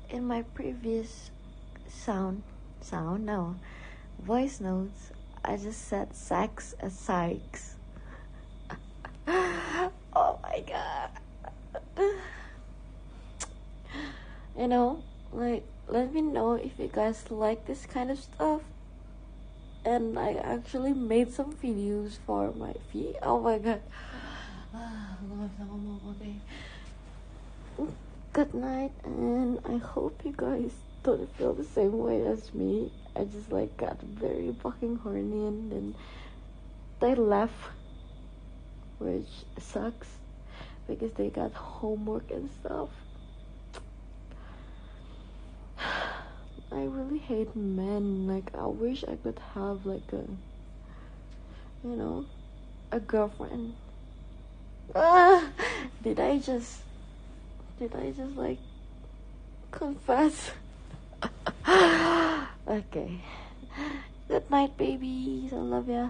in my previous voice notes, I just said sex as Sykes. Oh my god. You know, like, let me know if you guys like this kind of stuff. And I actually made some videos for my feed. Oh my god. Okay. Good night, and I hope you guys don't feel the same way as me. I just like got very fucking horny and then they left, which sucks because they got homework and stuff. I really hate men. Like, I wish I could have like a girlfriend. Did I just like confess? Okay. Good night, babies. I love ya.